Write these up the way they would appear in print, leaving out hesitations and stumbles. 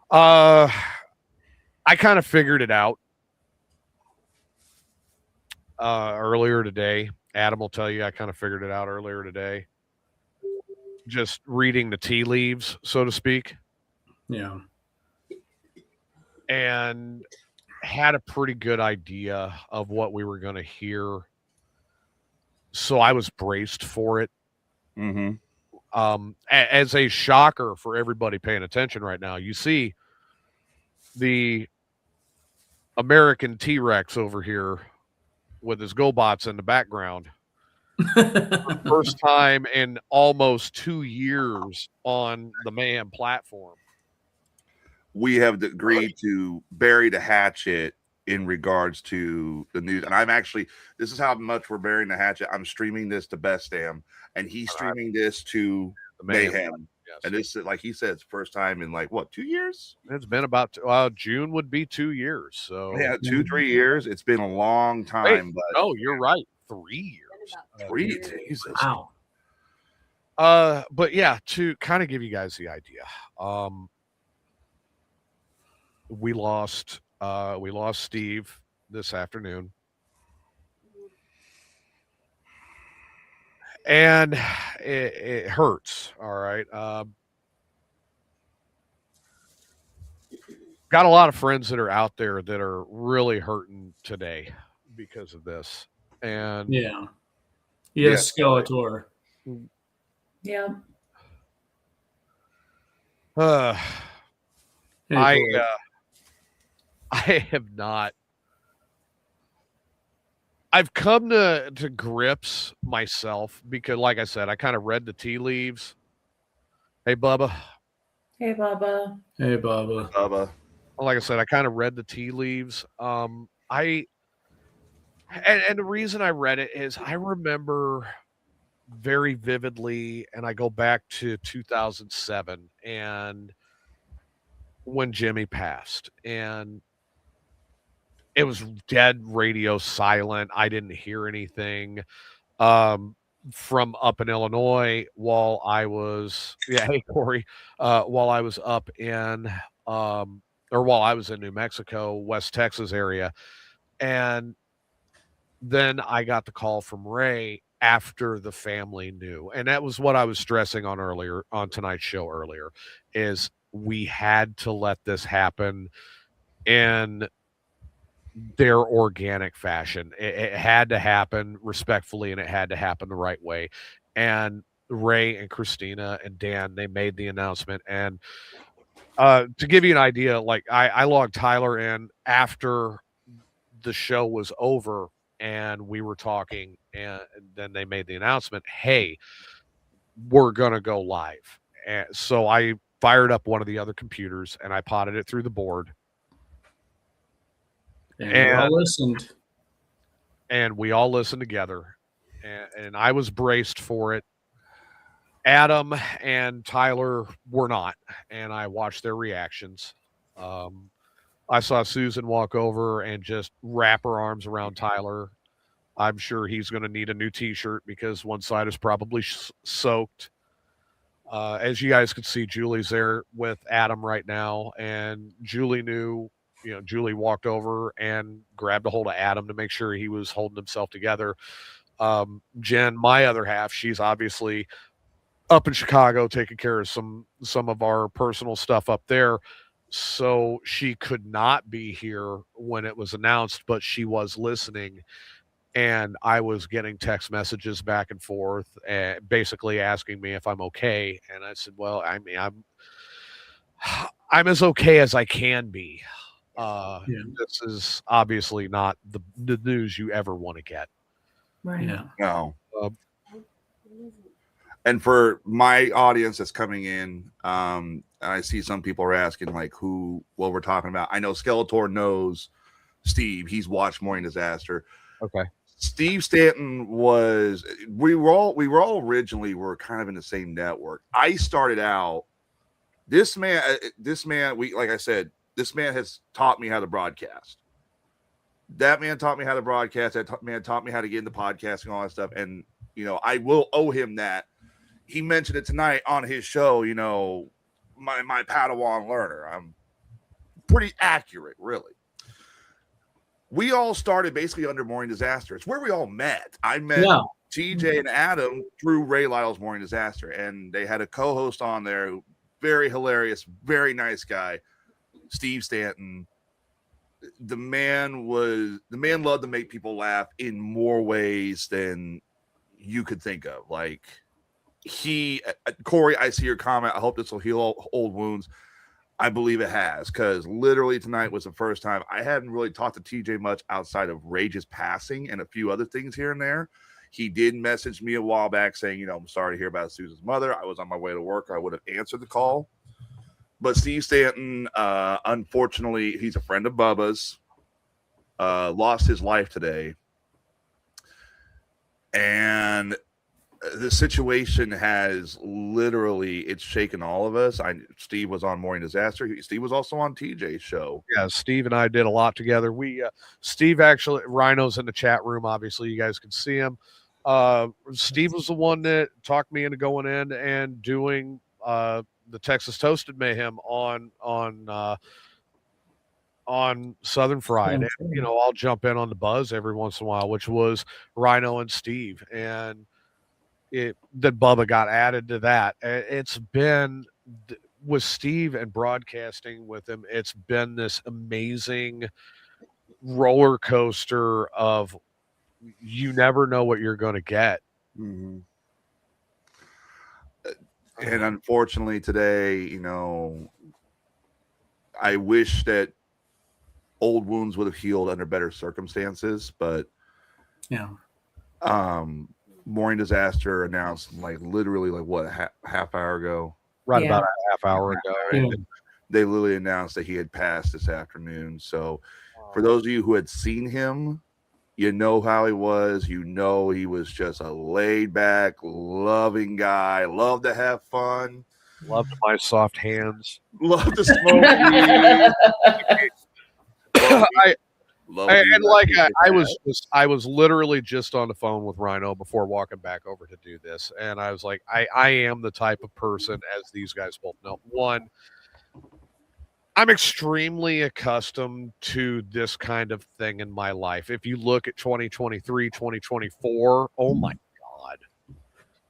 Uh, I kind of figured it out earlier today. Adam will tell you I kind of figured it out earlier today. Just reading the tea leaves, so to speak, Yeah. and had a pretty good idea of what we were going to hear. So I was braced for it. Mm-hmm. As a shocker for everybody paying attention right now, you see the American T Rex over here with his GoBots in the background. First time in almost 2 years on the Mayhem platform. We have agreed to bury the hatchet in regards to the news. And I'm actually, this is how much we're burying the hatchet. I'm streaming this to Bestam, and he's streaming this to The Mayhem. Yes. And this, like he said, it's first time in like what, 2 years? It's been about June would be 2 years. So Yeah, 2-3 years. It's been a long time. Wait, but no, you're right. 3 years. 3, Jesus. Wow. But yeah, to kind of give you guys the idea, we lost Steve this afternoon, and it hurts. All right. Got a lot of friends that are out there that are really hurting today because of this. And Yeah. Yes, Skeletor. Yeah. Hey, I have not. I've come to grips myself because, like I said, I kind of read the tea leaves. Hey, Bubba. Hey, Bubba. Hey, Bubba. Bubba. Like I said, I kind of read the tea leaves. And the reason I read it is I remember very vividly, and I go back to 2007 and when Jimmy passed, and it was dead radio silent. I didn't hear anything from up in Illinois while I was hey Corey, while I was up in or while I was in New Mexico, West Texas area. And then I got the call from Ray after the family knew. And that was what I was stressing on earlier on tonight's show earlier is we had to let this happen in their organic fashion. It had to happen respectfully and it had to happen the right way. And Ray and Christina and Dan, they made the announcement. And to give you an idea, like I logged Tyler in after the show was over and we were talking, and then they made the announcement, hey, we're going to go live. And so I fired up one of the other computers and I potted it through the board. And we all listened. And we all listened together. And I was braced for it. Adam and Tyler were not. And I watched their reactions. I saw Susan walk over and just wrap her arms around Tyler. I'm sure he's going to need a new T-shirt because one side is probably soaked. As you guys could see, Julie's there with Adam right now. And Julie knew, Julie walked over and grabbed a hold of Adam to make sure he was holding himself together. Jen, my other half, she's obviously up in Chicago taking care of some of our personal stuff up there. So she could not be here when it was announced, but she was listening. And I was getting text messages back and forth, basically asking me if I'm okay. And I said, well, I mean, I'm as okay as I can be. This is obviously not the news you ever want to get. Right. Yeah. No. And for my audience that's coming in, I see some people are asking like what we're talking about. I know Skeletor knows Steve. He's watched Morning Disaster. Okay. Steve Stanton we were all originally were kind of in the same network. I started out, this man, like I said, this man has taught me how to broadcast. That man taught me how to broadcast. That man taught me how to get into podcasting and all that stuff. And, I will owe him that. He mentioned it tonight on his show, my Padawan learner. pretty accurate, really. We all started basically under Morning Disaster. It's where we all met. I met TJ and Adam through Ray Lyle's Morning Disaster, and they had a co-host on there, very hilarious, very nice guy, Steve Stanton. The man loved to make people laugh in more ways than you could think of. Like Corey, I see your comment. I hope this will heal old wounds. I believe it has, because literally tonight was the first time I hadn't really talked to TJ much outside of Rage's passing and a few other things here and there. He did message me a while back saying, I'm sorry to hear about Susan's mother. I was on my way to work. I would have answered the call. But Steve Stanton, unfortunately, he's a friend of Bubba's, lost his life today. And the situation has literally, it's shaken all of us. Steve was on Morning Disaster. Steve was also on TJ's show. Yeah, Steve and I did a lot together. Steve actually, Rhino's in the chat room. Obviously, you guys can see him. Steve was the one that talked me into going in and doing the Texas Toasted Mayhem on Southern Fried. And, I'll jump in on the buzz every once in a while, which was Rhino and Steve. And that Bubba got added to that. It's been with Steve and broadcasting with him, it's been this amazing roller coaster of you never know what you're going to get. Mm-hmm. And unfortunately today, I wish that old wounds would have healed under better circumstances, but Morning Disaster announced literally half hour ago, about a half hour ago. Right? They literally announced that he had passed this afternoon. So for those of you who had seen him, you know how he was. He was just a laid back, loving guy. Loved to have fun. Loved my soft hands. Loved to smoke weed. I was literally just on the phone with Rhino before walking back over to do this, and I was like, I am the type of person, as these guys both know. One, I'm extremely accustomed to this kind of thing in my life. If you look at 2023, 2024, oh my God.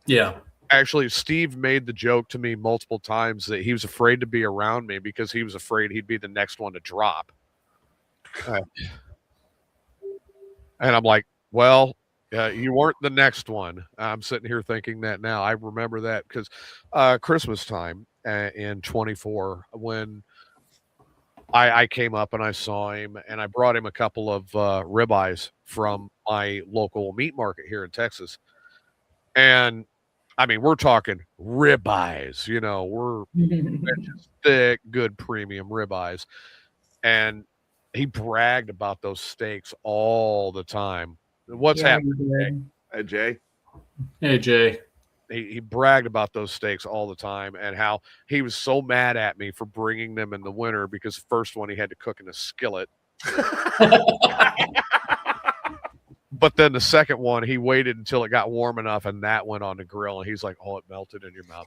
Yeah. Actually, Steve made the joke to me multiple times that he was afraid to be around me because he was afraid he'd be the next one to drop. And I'm like, well, you weren't the next one. I'm sitting here thinking that now. I remember that because Christmas time in 24, when I came up and I saw him, and I brought him a couple of ribeyes from my local meat market here in Texas. And I mean, we're talking ribeyes, we're just thick, good premium ribeyes. And he bragged about those steaks all the time. What's happening, Jay? Hey, Jay. He bragged about those steaks all the time and how he was so mad at me for bringing them in the winter because the first one he had to cook in a skillet. But then the second one, he waited until it got warm enough and that went on the grill. And he's like, oh, it melted in your mouth.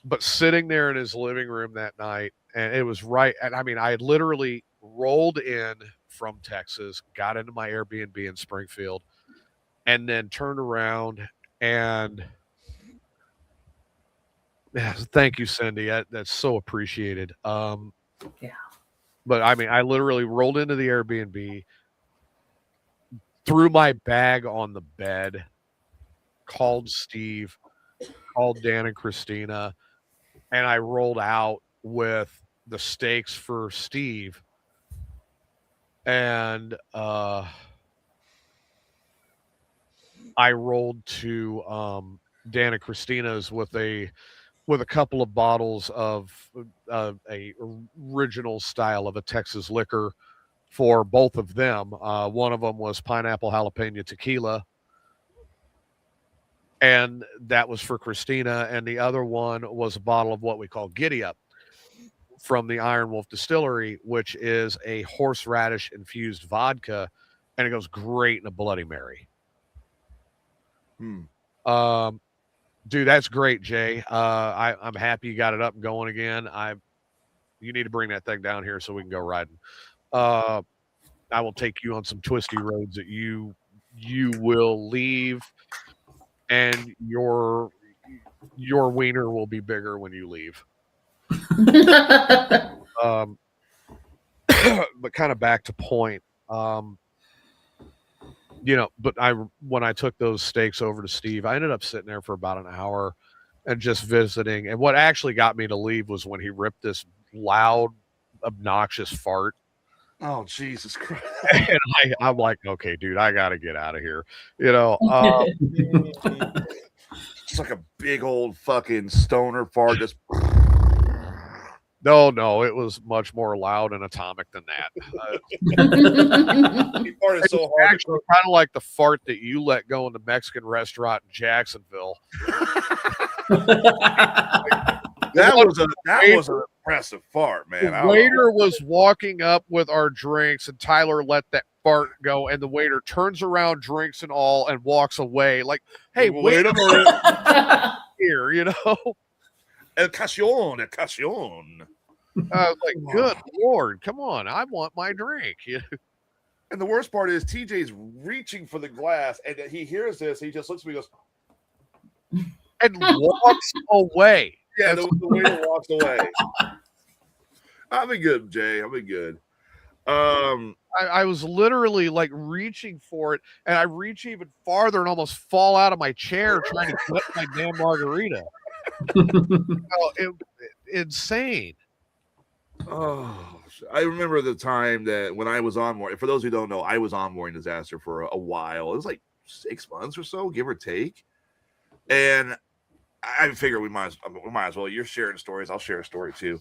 But sitting there in his living room that night, and it was right. And I mean, I had literally rolled in from Texas, got into my Airbnb in Springfield, and then turned around and thank you, Cindy. That's so appreciated. But I mean, I literally rolled into the Airbnb, threw my bag on the bed, called Steve, called Dan and Christina, and I rolled out with the steaks for Steve. And I rolled to Dan and Christina's with a couple of bottles of a original style of a Texas liquor for both of them. One of them was pineapple jalapeno tequila, and that was for Christina. And the other one was a bottle of what we call Giddy Up from the Iron Wolf Distillery, which is a horseradish infused vodka, and it goes great in a Bloody Mary. Dude, that's great, Jay. I'm happy you got it up and going again. You need to bring that thing down here so we can go riding. I will take you on some twisty roads that you will leave, and your wiener will be bigger when you leave. Um, but kind of back to point. But when I took those steaks over to Steve, I ended up sitting there for about an hour and just visiting. And what actually got me to leave was when he ripped this loud, obnoxious fart. Oh, Jesus Christ. And I'm like, okay, dude, I got to get out of here. It's like a big old fucking stoner fart. Just no, it was much more loud and atomic than that. he farted so hard. Actually, kind of like the fart that you let go in the Mexican restaurant in Jacksonville. That was an impressive fart, man. The waiter was walking up with our drinks, and Tyler let that fart go, and the waiter turns around, drinks and all, and walks away. Like, hey, wait a minute here, El Casion. I was like, good Lord, come on, I want my drink. And the worst part is TJ's reaching for the glass, and he hears this. He just looks at me and goes, and walks away. Yeah, the waiter walks away. I've been good, Jay. I've been good. I was literally like reaching for it, and I reach even farther and almost fall out of my chair trying to get my damn margarita. Insane. Oh, I remember the time that when I was on mooring. For those who don't know, I was on mooring disaster for a while. It was like 6 months or so, give or take. And I figure we might as well. You're sharing stories. I'll share a story too.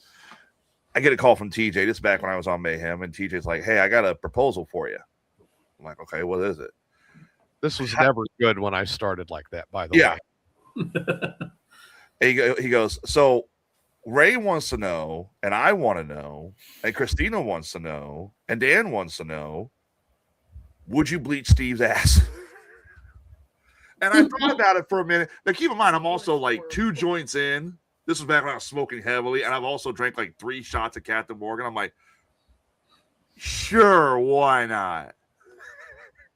I get a call from TJ. This is back when I was on Mayhem, and TJ's like, "Hey, I got a proposal for you." I'm like, "Okay, what is it?" This was never good when I started like that, by the way. He goes, "So Ray wants to know, and I want to know, and Christina wants to know, and Dan wants to know, would you bleach Steve's ass?" And I thought about it for a minute. Now, keep in mind, I'm also like 2 joints in. This was back when I was smoking heavily, and I've also drank like 3 shots of Captain Morgan. I'm like, sure, why not?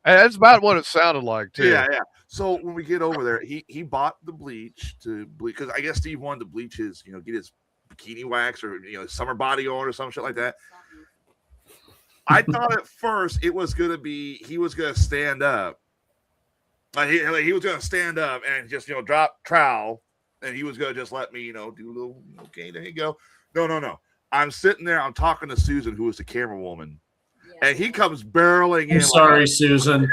And that's about what it sounded like, too. Yeah. So when we get over there, he bought the bleach to bleach, because I guess Steve wanted to bleach his, get his bikini wax or summer body on or some shit like that. I thought at first it was gonna be he was gonna stand up. He was going to stand up and just, drop trowel, and he was going to just let me, do a little, okay, there you go. No. I'm sitting there, I'm talking to Susan, who was the camera woman, and he comes barreling in. I'm sorry, Susan.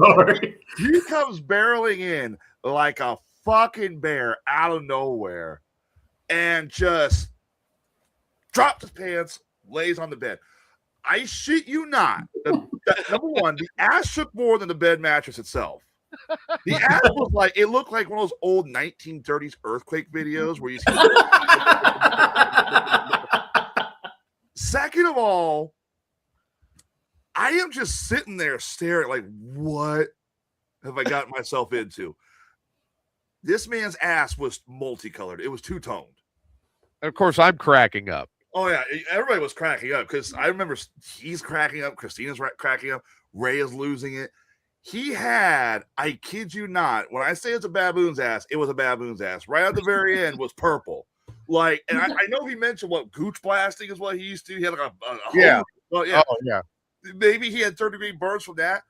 Sorry. He comes barreling in like a fucking bear out of nowhere and just drops his pants, lays on the bed. I shit you not. Number one, the ass shook more than the bed mattress itself. The ass was like, it looked like one of those old 1930s earthquake videos where you see. Second of all, I am just sitting there staring like, what have I gotten myself into? This man's ass was multicolored. It was two-toned. And of course, I'm cracking up. Oh, yeah. Everybody was cracking up because I remember he's cracking up. Christina's cracking up. Ray is losing it. He had, I kid you not, when I say it's a baboon's ass, it was a baboon's ass. Right at the very end was purple. Like, and I know he mentioned what gooch blasting is what he used to. He had like a yeah. Well, yeah. Oh, yeah. Maybe he had third-degree burns from that.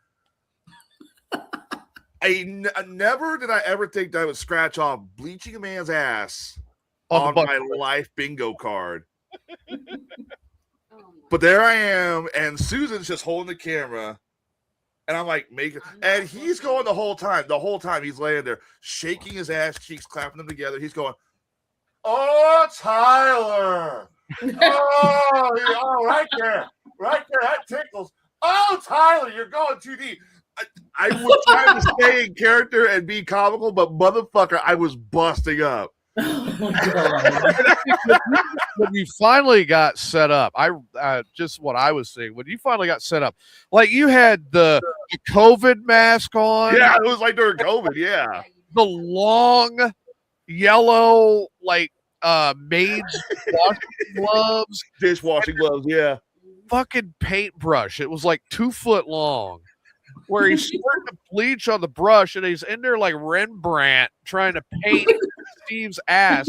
Never did I ever think that I would scratch off bleaching a man's ass on my life bingo card. But there I am, and Susan's just holding the camera, and I'm like, and he's going the whole time. The whole time he's laying there, shaking his ass cheeks, clapping them together. He's going, "Oh, Tyler! Oh, right there, that tickles. Oh, Tyler, you're going too deep." I was trying to stay in character and be comical, but motherfucker, I was busting up. Oh, God. When you finally got set up, just what I was saying, when you finally got set up, like you had the COVID mask on. Yeah, it was like during COVID, yeah. The long yellow, like maid's washing gloves, Dishwashing gloves, yeah. fucking paintbrush. It was like 2 foot long, where he's squirting the bleach on the brush, and he's in there like Rembrandt trying to paint Steve's ass.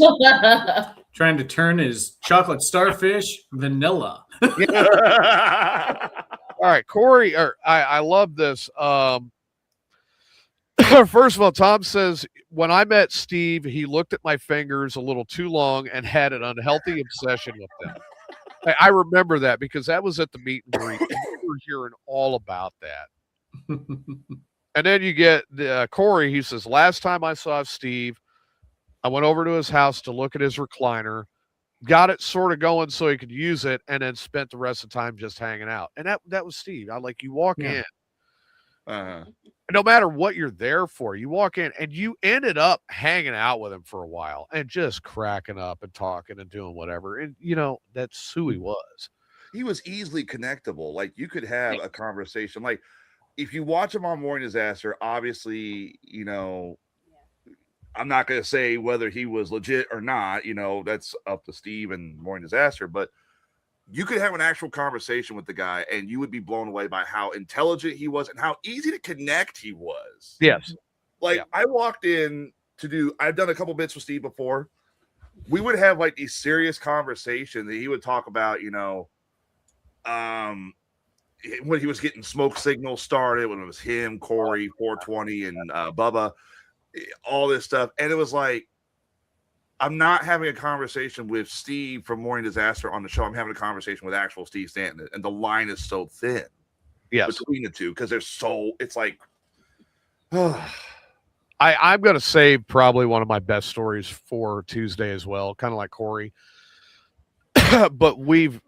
Trying to turn his chocolate starfish vanilla. All right, Corey, I love this. First of all, Tom says, when I met Steve, he looked at my fingers a little too long and had an unhealthy obsession with them. I remember that because that was at the meet and greet. And we were hearing all about that. And then you get Corey. He says, last time I saw Steve, I went over to his house to look at his recliner, got it sort of going so he could use it, and then spent the rest of the time just hanging out. And that was Steve. I like, you walk in. No matter what you're there for, you walk in and you ended up hanging out with him for a while and just cracking up and talking and doing whatever. And, that's who he was. He was easily connectable. Like, you could have a conversation. Like, if you watch him on Morning Disaster, obviously, I'm not going to say whether he was legit or not. That's up to Steve and Morning Disaster. But you could have an actual conversation with the guy and you would be blown away by how intelligent he was and how easy to connect he was. Yes. Like, I walked in I've done a couple bits with Steve before. We would have like a serious conversation that he would talk about, when he was getting smoke signals started, when it was him, Corey, 420, and Bubba, all this stuff. And it was like, I'm not having a conversation with Steve from Morning Disaster on the show. I'm having a conversation with actual Steve Stanton, and the line is so thin between the two because it's like, I'm going to save probably one of my best stories for Tuesday as well, kind of like Corey. But we've,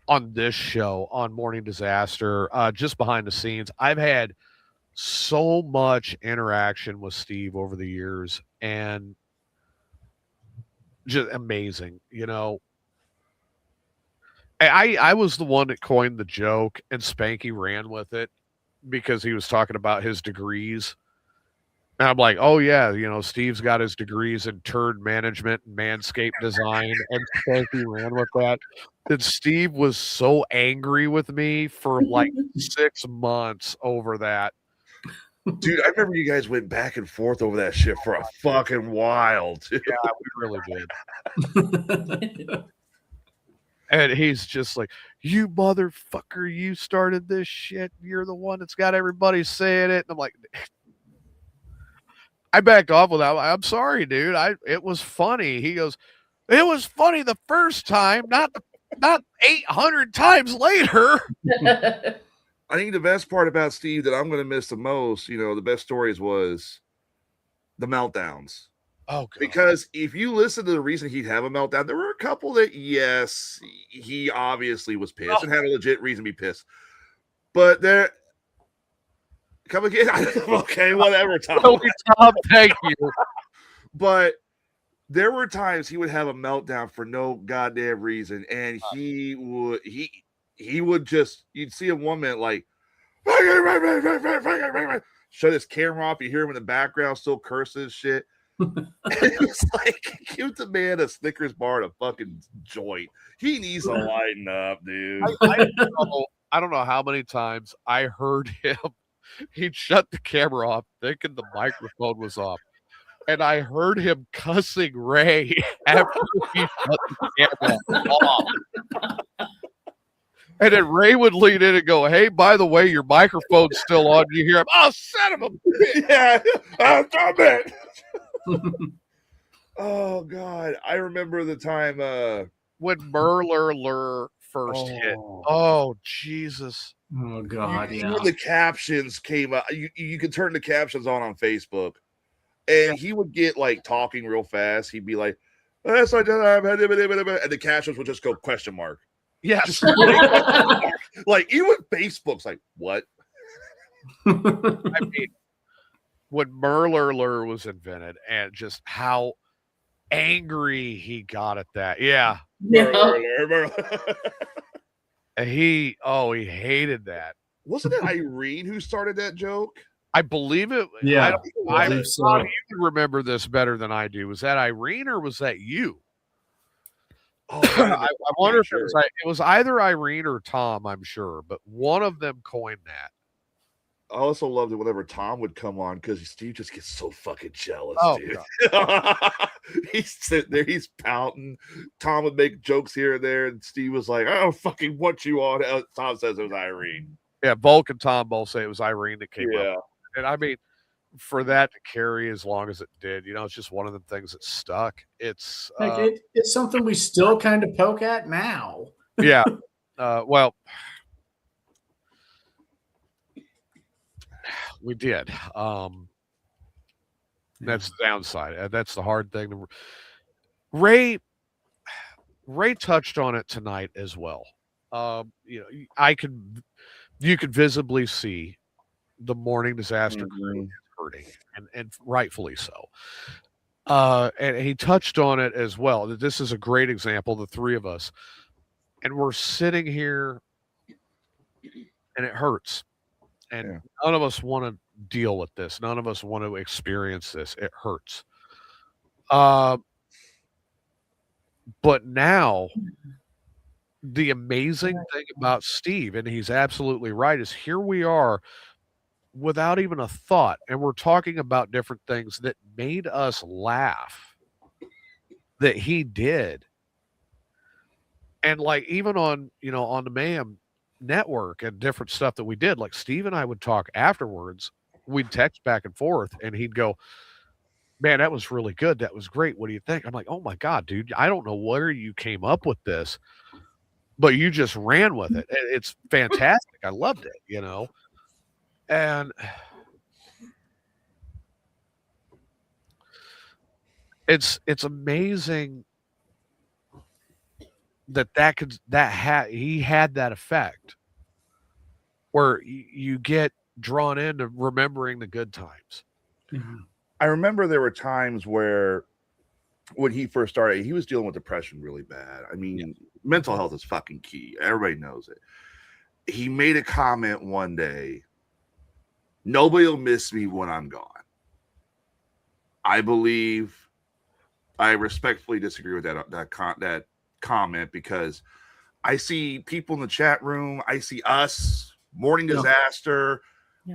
on this show, on Morning Disaster, just behind the scenes, I've had so much interaction with Steve over the years, and just amazing. I was the one that coined the joke, and Spanky ran with it because he was talking about his degrees. And I'm like, oh yeah, Steve's got his degrees in turd management and manscape design, and Spanky ran with that. And Steve was so angry with me for like 6 months over that. Dude, I remember you guys went back and forth over that shit for a fucking while, dude. Yeah, we really did. And he's just like, you motherfucker, you started this shit. You're the one that's got everybody saying it. And I'm like, I backed off with that. I'm sorry, dude. It was funny. He goes, it was funny the first time, not 800 times later. I think the best part about Steve that I'm going to miss the most, the best stories was the meltdowns. Oh, God. Because if you listen to the reason he'd have a meltdown, there were a couple that, yes, he obviously was pissed and had a legit reason to be pissed. But there, come again? Okay, whatever, Tom. Tom, thank you. But there were times he would have a meltdown for no goddamn reason, and he would just, you'd see him one minute like, shut his camera off. You hear him in the background still cursing shit. And it's like, give the man a Snickers bar and a fucking joint. He needs to lighten up, dude. I don't know how many times I heard him. He'd shut the camera off, thinking the microphone was off. And I heard him cussing Ray after he shut the camera off. And then Ray would lean in and go, hey, by the way, your microphone's still on. You hear him, oh, son of a bitch. Yeah, damn it. Oh, God. I remember the time when Merler first hit. Oh, Jesus. Oh, God, yeah. When the captions came up, you could turn the captions on Facebook. And he would get, like, talking real fast. He'd be like, yes, I did. And the captions would just go, question mark. Yes. Like, even Facebook's like, what? I mean, when Merler was invented and just how angry he got at that. Yeah. And he hated that. Wasn't it Irene who started that joke? I believe it. Yeah. I believe so. You remember this better than I do. Was that Irene or was that you? Oh, it might have been I wonder Tom, if it was either Irene or Tom, I'm sure, but one of them coined that. I also loved it whenever Tom would come on because Steve just gets so fucking jealous, Oh, dude. He's sitting there, he's pouting. Tom would make jokes here and there, and Steve was like, "I don't fucking want you on." Tom says it was Irene. Yeah, Volk and Tom both say it was Irene that came Yeah. up. And I mean, for that to carry as long as it did, it's just one of the things that stuck. It's It's something we still kind of poke at now. yeah. Well, we did. That's the downside. That's the hard thing. Ray touched on it tonight as well. You could visibly see the morning disaster crew is hurting, and rightfully so. And he touched on it as well. That this is a great example, the three of us, and we're sitting here, and it hurts, and none of us want to deal with this. None of us want to experience this. It hurts. But now, the amazing thing about Steve, and he's absolutely right, is here we are without even a thought, and we're talking about different things that made us laugh that he did. And like even on the Mayhem network and different stuff that we did, like Steve and I would talk afterwards, we'd text back and forth, and he'd go, "Man, that was really good. That was great. What do you think?" I'm like, "Oh my God, dude, I don't know where you came up with this, but you just ran with it. It's fantastic. I loved it, And it's amazing he had that effect where you get drawn into remembering the good times. I remember there were times where when he first started, he was dealing with depression really bad. I mean, mental health is fucking key. Everybody knows it. He made a comment one day, "Nobody will miss me when I'm gone." I respectfully disagree with that comment, because I see people in the chat room, I see us, Morning Disaster,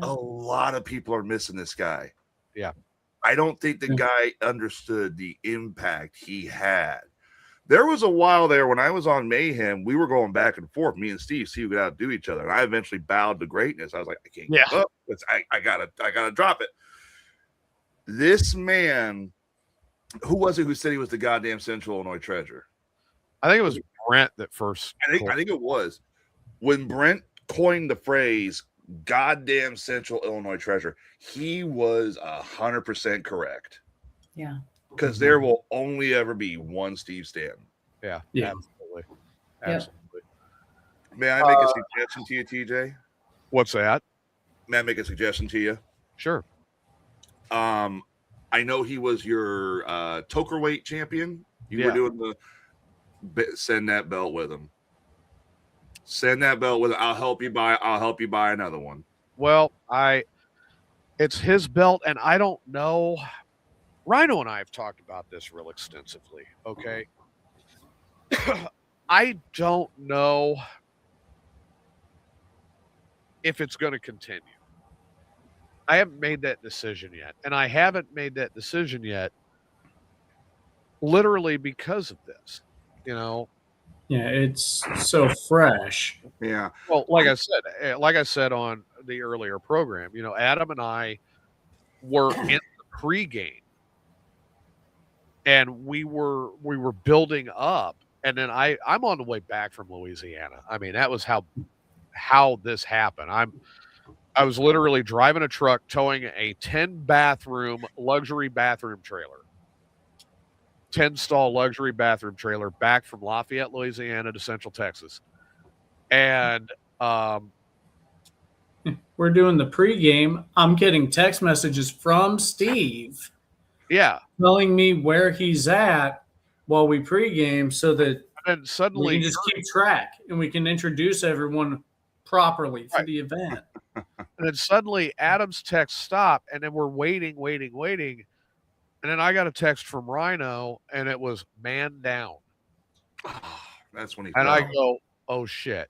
a lot of people are missing this guy. Yeah. I don't think the guy understood the impact he had. There was a while there when I was on Mayhem, we were going back and forth, me and Steve, see who could outdo each other. And I eventually bowed to greatness. I was like, I can't give up. I gotta drop it. This man, who was it who said he was the goddamn Central Illinois treasure? I think it was Brent that first. I think it was when Brent coined the phrase "goddamn Central Illinois treasure." He was 100% correct. Yeah, because there will only ever be one Steve Stanton. Yeah, absolutely. May I make a suggestion to you, TJ? What's that? May I make a suggestion to you? Sure. I know he was your Toker weight champion. You were doing send that belt with him. Send that belt with him. I'll help you buy another one. Well, it's his belt, and I don't know. Rhino and I have talked about this real extensively. Okay. I don't know if it's going to continue. I haven't made that decision yet. And I haven't made that decision yet literally because of this, Yeah, it's so fresh. Yeah. Well, like I said on the earlier program, Adam and I were in the pregame, and we were building up, and then I'm on the way back from Louisiana. I mean, that was how this happened. I was literally driving a truck towing a 10-bathroom luxury bathroom trailer. 10-stall luxury bathroom trailer back from Lafayette, Louisiana to Central Texas. And we're doing the pregame. I'm getting text messages from Steve. Yeah. Telling me where he's at while we pregame so that and suddenly we can just keep track and we can introduce everyone properly for the event. And then suddenly Adam's text stopped, and then we're waiting. And then I got a text from Rhino, and it was man down. That's when he And fell. I go, oh shit.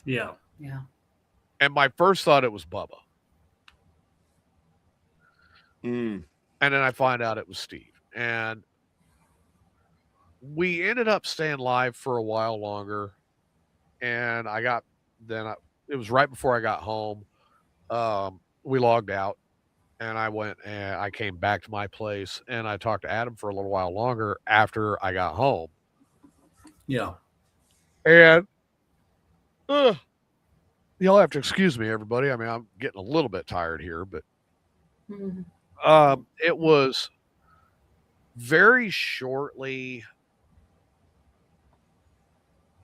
Yeah. Yeah. And my first thought it was Bubba. Mm. And then I find out it was Steve. And we ended up staying live for a while longer. And it was right before I got home. We logged out and I went and I came back to my place and I talked to Adam for a little while longer after I got home. Yeah. And you'll have to excuse me, everybody. I mean, I'm getting a little bit tired here, but Mhm. it was very shortly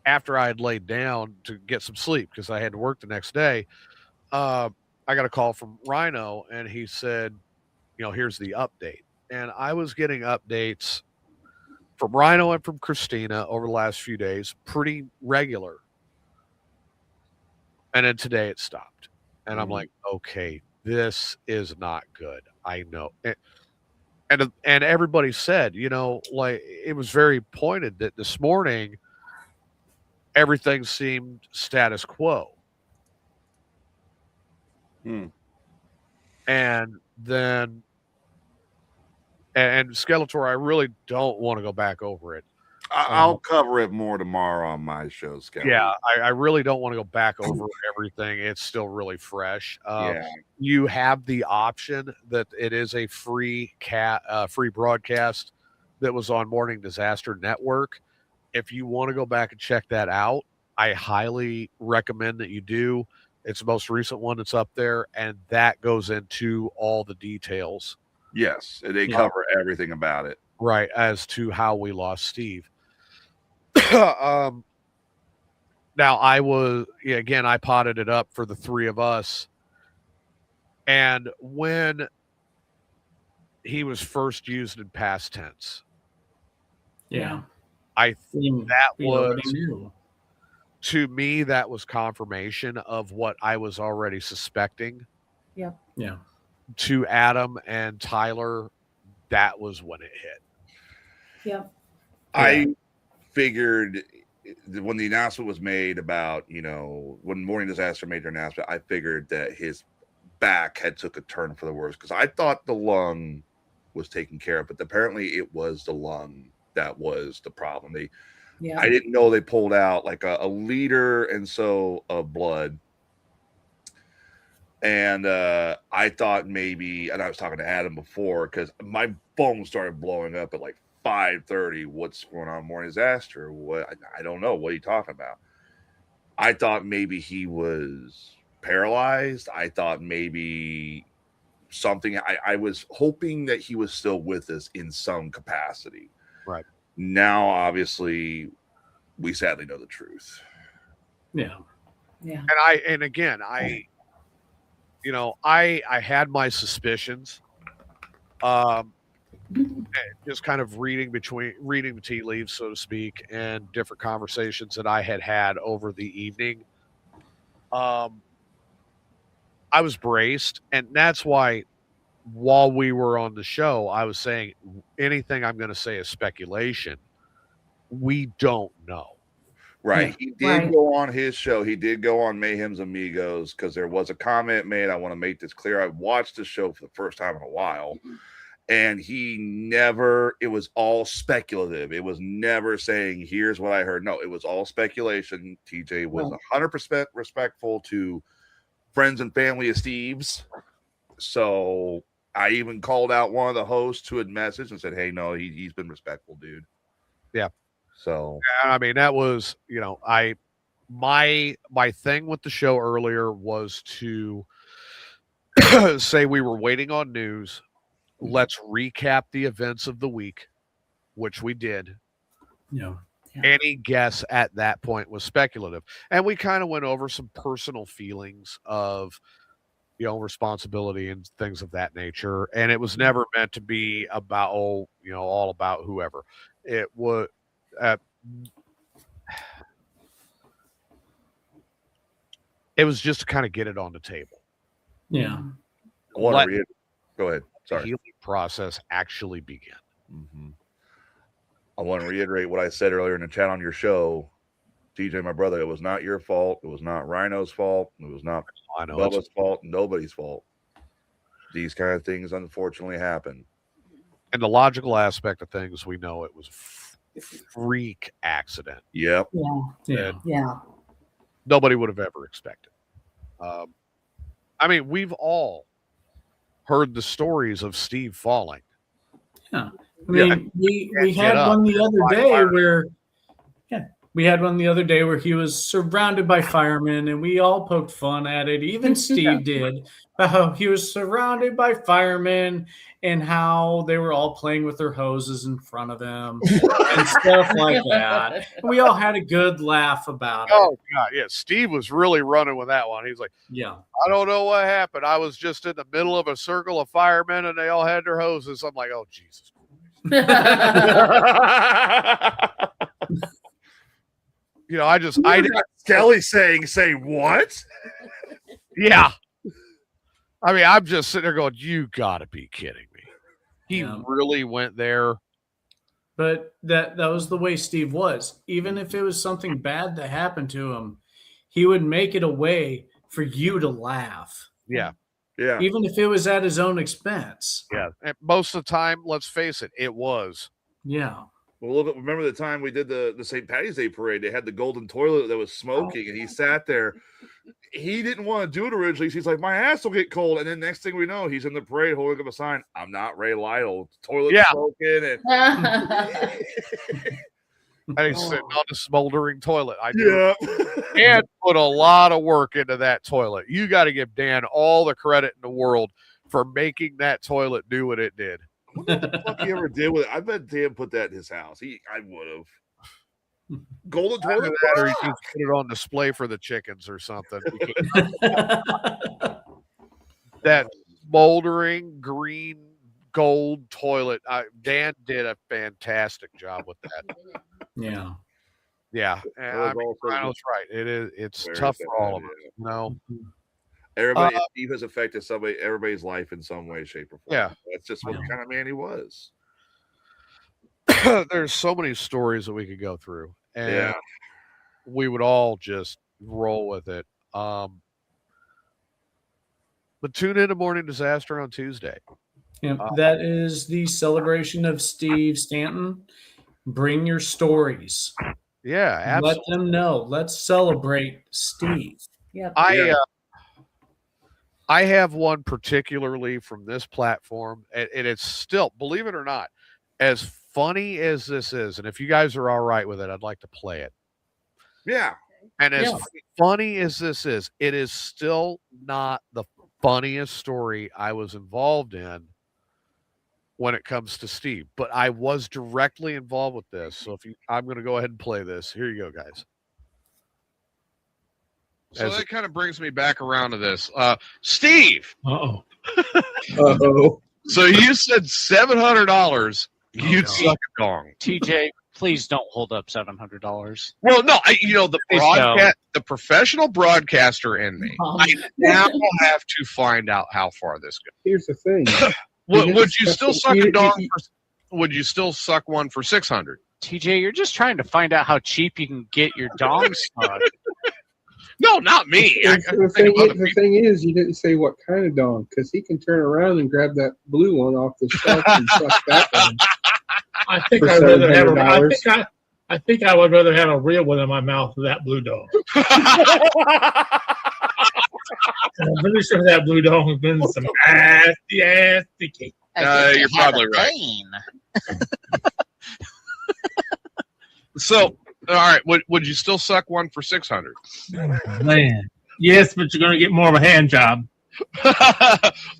after I had laid down to get some sleep because I had to work the next day. I got a call from Rhino and he said, here's the update. And I was getting updates from Rhino and from Christina over the last few days, pretty regular. And then today it stopped. And I'm like, okay, this is not good. I know. And everybody said, like it was very pointed that this morning everything seemed status quo. Mm. And then and Skeletor, I really don't want to go back over it. I'll cover it more tomorrow on my show, Skelly. Yeah, I really don't want to go back over everything. It's still really fresh. Yeah. You have the option that it is a free broadcast that was on Morning Disaster Network. If you want to go back and check that out, I highly recommend that you do. It's the most recent one that's up there, and that goes into all the details. Yes, they cover everything about it. Right, as to how we lost Steve. Now I potted it up for the three of us. And when he was first used in past tense, Yeah. I think that was, new. to me, that was confirmation of what I was already suspecting. Yeah. Yeah. To Adam and Tyler, that was when it hit. Yeah. I figured when the announcement was made about, when Morning Disaster made their announcement, I figured that his back had took a turn for the worse because I thought the lung was taken care of, but apparently it was the lung that was the problem. I didn't know they pulled out like a liter and so of blood. And I thought maybe, and I was talking to Adam before because my phone started blowing up at like 5:30. What's going on, Morning Disaster? What? I don't know. What are you talking about? I thought maybe he was paralyzed. I thought maybe something. I was hoping that he was still with us in some capacity. Right. Now, obviously, we sadly know the truth. Yeah. Yeah. And I had my suspicions. Just kind of reading the tea leaves, so to speak, and different conversations that I had over the evening. I was braced, and that's why while we were on the show, I was saying anything I'm going to say is speculation. We don't know. Right. Yeah. He did go on his show. He did go on Mayhem's Amigos because there was a comment made. I want to make this clear. I watched the show for the first time in a while. And it was all speculative. It was never saying, here's what I heard. No, it was all speculation. TJ was 100% respectful to friends and family of Steve's. So I even called out one of the hosts who had messaged and said, hey, no, he's been respectful, dude. Yeah. So, I mean, that was, my thing with the show earlier was to say we were waiting on news. Let's recap the events of the week, which we did. Yeah. Any guess at that point was speculative. And we kind of went over some personal feelings of, responsibility and things of that nature. And it was never meant to be about, all about whoever. It was, it was just to kind of get it on the table. Yeah. go ahead. The Sorry. healing process actually begin. Mm-hmm. I want to reiterate what I said earlier in the chat on your show. TJ, my brother, it was not your fault. It was not Rhino's fault. It was not I know Bubba's fault. Nobody's fault. These kind of things unfortunately happen. and the logical aspect of things, we know it was a freak accident. Yep. Yeah. Yeah. Yeah. Nobody would have ever expected. I mean, we've all heard the stories of Steve falling. Yeah. I mean, we had up. one the other day where we had one the other day where he was surrounded by firemen, and we all poked fun at it. Even Steve did. How he was surrounded by firemen and how they were all playing with their hoses in front of him and stuff like that. And we all had a good laugh about it. Oh God, yeah. Steve was really running with that one. He's like, Yeah. I don't know what happened. I was just in the middle of a circle of firemen, and they all had their hoses. I'm like, oh Jesus. You know, I Kelly saying what? yeah. I mean, I'm just sitting there going, you got to be kidding me. He really went there. But that was the way Steve was. Even if it was something bad that happened to him, he would make it a way for you to laugh. Yeah. Yeah. Even if it was at his own expense. Yeah. And most of the time, let's face it, it was. Yeah. Well, remember the time we did the St. Patty's Day parade? They had the golden toilet that was smoking, and he sat there. He didn't want to do it originally. So he's like, my ass will get cold. And then next thing we know, he's in the parade holding up a sign, I'm not Ray Lytle. Toilet smoking. And he's sitting on the smoldering toilet. I do. Yeah. Dan put a lot of work into that toilet. You got to give Dan all the credit in the world for making that toilet do what it did. What the fuck he ever did with it? I bet Dan put that in his house. I would have. Golden Either toilet. that or he just put it on display for the chickens or something. That smoldering green gold toilet. Dan did a fantastic job with that. Yeah. Yeah. And I mean, Rhino's right. It's tough for all of us. You know? Everybody, Steve has affected everybody's life in some way, shape, or form. Yeah. That's just what kind of man he was. There's so many stories that we could go through. And we would all just roll with it. But tune in to Morning Disaster on Tuesday. Yeah, that is the celebration of Steve Stanton. Bring your stories. Yeah, absolutely. Let them know. Let's celebrate Steve. Yep. I have one particularly from this platform, and it's still, believe it or not, as funny as this is, and if you guys are all right with it, I'd like to play it. Yeah. And as funny as this is, it is still not the funniest story I was involved in when it comes to Steve, but I was directly involved with this. So I'm going to go ahead and play this. Here you go, guys. So that kind of brings me back around to this. Steve. Uh-oh. Uh-oh. So you said $700 you'd suck a dong. TJ, please don't hold up $700. Well, no, the professional broadcaster in me, I now have to find out how far this goes. Here's the thing. Would you still suck a dong? Would you still suck one for $600? TJ, you're just trying to find out how cheap you can get your dong stuck. No, not me. The thing is, you didn't say what kind of dong, because he can turn around and grab that blue one off the shelf and suck that one. I think I'd rather have I think I would rather have a real one in my mouth than that blue dog. I'm pretty sure that blue dog has been some ass sticky. You're probably right. So, all right, would you still suck one for $600? Man, yes, but you're going to get more of a hand job.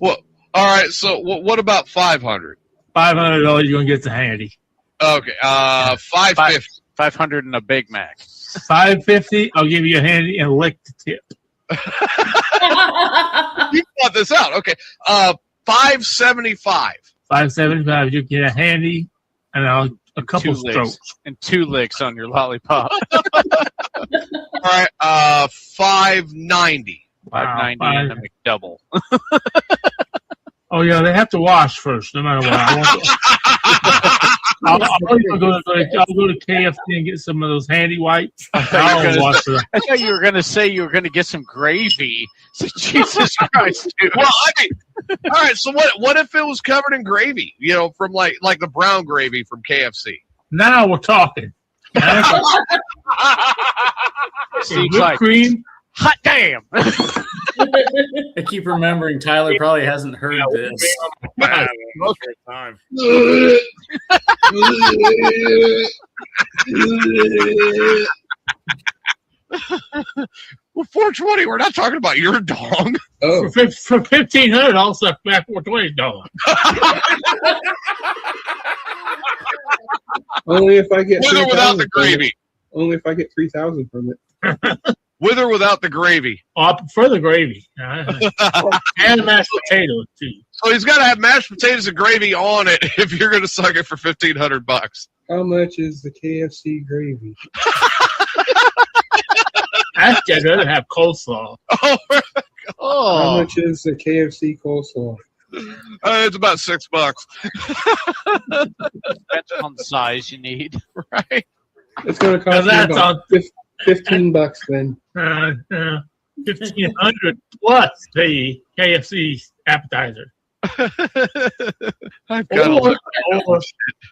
Well, all right. So, what about $500? $500, you're going to get the handy. Okay, $550. $500 and a Big Mac. $550, I'll give you a handy and lick the tip. You thought this out, okay? $575. $575, you get a handy and a couple strokes and 2 licks on your lollipop. All right, $590. $590 and a McDouble. Oh yeah, they have to wash first, no matter what. I'll go to KFC and get some of those handy wipes. I thought you were going to say you were going to get some gravy. So, Jesus Christ, dude. Well, I mean, all right. So what if it was covered in gravy? You know, from like the brown gravy from KFC. Now we're talking. Seems Whipped like cream. hot damn. I keep remembering Tyler probably hasn't heard this. Time. Well, 420. We're not talking about your dong. Oh, For 1,500, I'll suck back 420 dollars. only if I get With or 3,000 without the from it. gravy. Only if I get 3,000 from it. With or without the gravy. Oh, I prefer the gravy. And mashed potatoes, too. So he's got to have mashed potatoes and gravy on it if you're going to suck it for $1,500. How much is the KFC gravy? Actually, I'd rather have coleslaw. Oh, How Oh, much is the KFC coleslaw? it's about $6, depends on the size you need. right? It's going to cost me That's about $15 then. 1,500 plus the KFC appetizer. I've got Or to.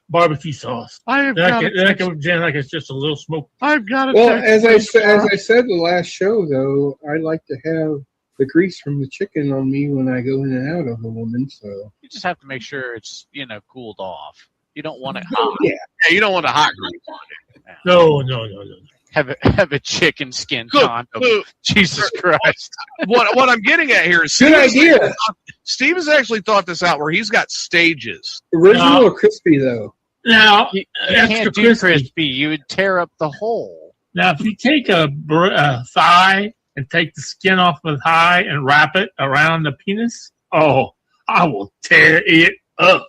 barbecue sauce. I have Then got I can pretend like it's just a little smoke. I've got to. Well, as I said the last show, though, I like to have the grease from the chicken on me when I go in and out of a woman. So You just have to make sure it's, cooled off. You don't want it hot. Yeah, you don't want a hot grease. No. Have a chicken skin Look, condom. look, Jesus Christ. what I'm getting at here is good idea. Steve has actually thought this out where he's got stages. Original or crispy though? Now, You extra can't do crispy. crispy. You would tear up the hole. Now, if you take a thigh and take the skin off the thigh and wrap it around the penis, oh, I will tear it up.